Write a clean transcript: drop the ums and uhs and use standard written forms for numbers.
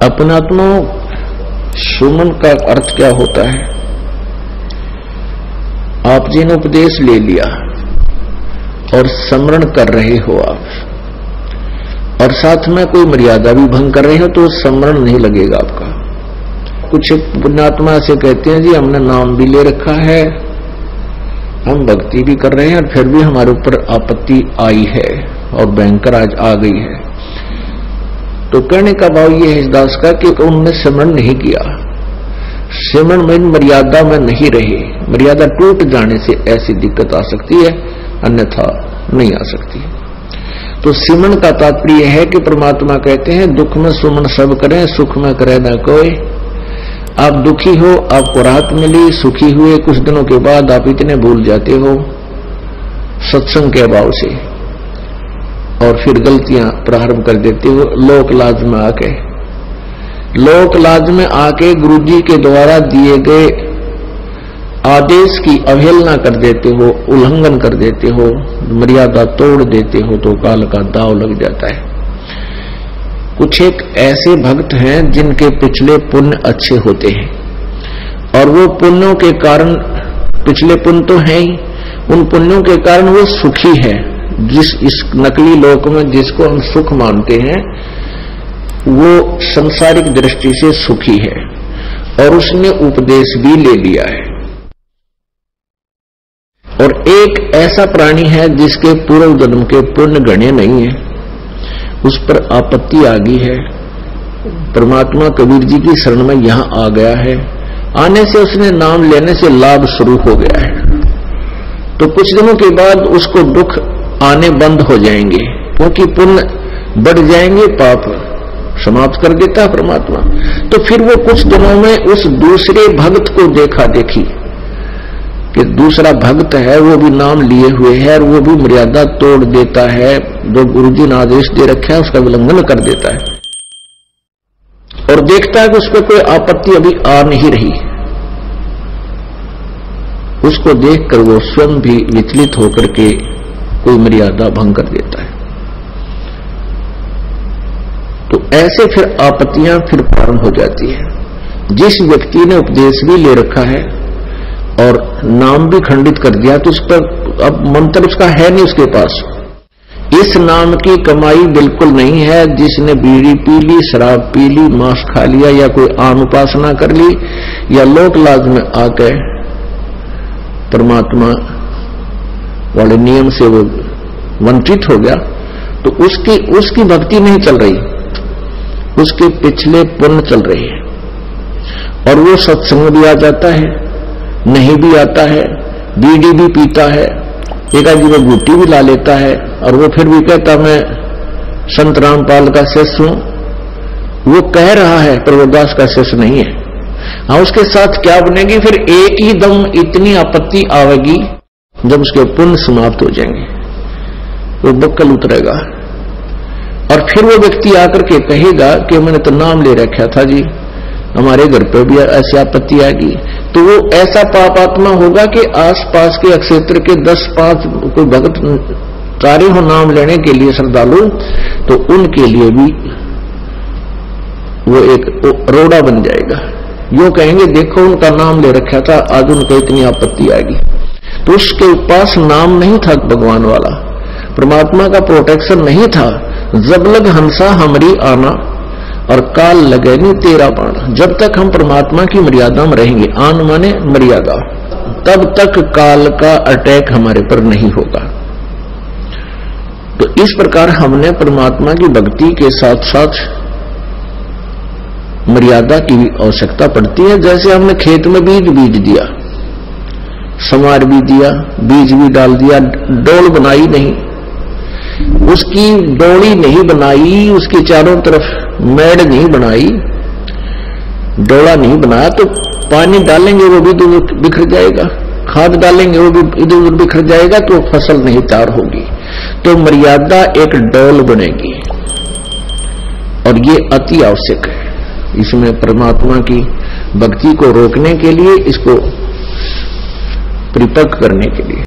अपनात्मा सुमन का अर्थ क्या होता है? आप जिन उपदेश ले लिया और स्मरण कर रहे हो आप, और साथ में कोई मर्यादा भी भंग कर रहे हो तो स्मरण नहीं लगेगा आपका। कुछ पुण्यात्मा से कहते हैं जी हमने नाम भी ले रखा है, हम भक्ति भी कर रहे हैं, और फिर भी हमारे ऊपर आपत्ति आई है और भयंकर आज आ गई है। तो कहने का भाव ये है इस दास का कि उन्होंने स्मरण नहीं किया, स्मरण में मर्यादा में नहीं रहे। मर्यादा टूट जाने से ऐसी दिक्कत आ सकती है, अन्यथा नहीं आ सकती। तो सिमरण का तात्पर्य है कि परमात्मा कहते हैं दुख में सुमन सब करें, सुख में करे ना कोई। आप दुखी हो, आपको राहत मिली, सुखी हुए, कुछ दिनों के बाद आप इतने भूल जाते हो सत्संग के अभाव से, और फिर गलतियां प्रारंभ कर देते हो। लोक लाज में आके गुरुजी के द्वारा दिए गए आदेश की अवहेलना कर देते हो, उल्लंघन कर देते हो, मर्यादा तोड़ देते हो, तो काल का दाव लग जाता है। कुछ एक ऐसे भक्त हैं जिनके पिछले पुण्य अच्छे होते हैं, और वो पुण्यों के कारण, पिछले पुण्य तो है ही, उन पुण्यों के कारण वो सुखी है। जिस इस नकली लोक में जिसको हम सुख मानते हैं वो संसारिक दृष्टि से सुखी है, और उसने उपदेश भी ले लिया है। और एक ऐसा प्राणी है जिसके पूर्व जन्म के पुण्य गणे नहीं है, उस पर आपत्ति आ गई है। परमात्मा कबीर जी की शरण में यहां आ गया है, आने से उसने नाम लेने से लाभ शुरू हो गया है। तो कुछ दिनों के बाद उसको दुख आने बंद हो जाएंगे, क्योंकि पुण्य बढ़ जाएंगे, पाप समाप्त कर देता है परमात्मा। तो फिर वो कुछ दिनों में उस दूसरे भक्त को देखा देखी कि दूसरा भक्त है, वो भी नाम लिए हुए है, और वो भी मर्यादा तोड़ देता है, जो गुरुजी ने आदेश दे रखा है उसका उल्लंघन कर देता है, और देखता है कि उस पर कोई आपत्ति अभी आ नहीं रही। उसको देखकर वो स्वयं भी विचलित होकर के कोई मर्यादा भंग कर देता है। तो ऐसे फिर आपत्तियां फिर प्रारंभ हो जाती है। जिस व्यक्ति ने उपदेश भी ले रखा है और नाम भी खंडित कर दिया, तो उस पर अब मंत्र उसका है नहीं उसके पास। इस नाम की कमाई बिल्कुल नहीं है। जिसने बीड़ी पी ली, शराब पी ली, मांस खा लिया, या कोई आम उपासना कर ली, या लोक लाज में आके परमात्मा वाले नियम से वो वंचित हो गया, तो उसकी भक्ति नहीं चल रही, उसके पिछले पुण्य चल रही है। और वो सत्संग भी आ जाता है, नहीं भी आता है, बीड़ी भी पीता है, एकाजी में गुट्टी भी ला लेता है, और वो फिर भी कहता मैं संत रामपाल का शिष्य हूं। वो कह रहा है पर वो दास का शिष्य नहीं है। हाँ, उसके साथ क्या बनेगी? फिर एक ही दम इतनी आपत्ति आवेगी जब उसके पुण्य समाप्त हो जाएंगे, वो बक्कल उतरेगा, और फिर वो व्यक्ति आकर के कहेगा कि मैंने तो नाम ले रखा था जी, हमारे घर पे भी ऐसी आपत्ति आएगी। तो वो ऐसा पापात्मा होगा कि आसपास के क्षेत्र के 10-5 कोई भक्त सारे हो नाम लेने के लिए श्रद्धालु, तो उनके लिए भी वो एक रोड़ा बन जाएगा। यो कहेंगे देखो उनका नाम ले रखा था, आज उनको इतनी आपत्ति आएगी। तो उसके पास नाम नहीं था भगवान वाला, परमात्मा का प्रोटेक्शन नहीं था। जब लग हंसा हमरी आना, और काल लगे नहीं तेरा बाणा। जब तक हम परमात्मा की मर्यादा में रहेंगे, आन माने मर्यादा, तब तक काल का अटैक हमारे पर नहीं होगा। तो इस प्रकार हमने परमात्मा की भक्ति के साथ साथ मर्यादा की भी आवश्यकता पड़ती है। जैसे हमने खेत में बीज दिया, संवार भी दिया, बीज भी डाल दिया, डोल बनाई नहीं, उसकी डोली नहीं बनाई, उसके चारों तरफ मेड़ नहीं बनाई, डोला नहीं बनाया, तो पानी डालेंगे वो भी बिखर जाएगा, खाद डालेंगे वो भी इधर उधर बिखर जाएगा, तो फसल नहीं तैयार होगी। तो मर्यादा एक डोल बनेगी, और ये अति आवश्यक है। इसमें परमात्मा की भक्ति को रोकने के लिए, इसको परिपक्व करने के लिए।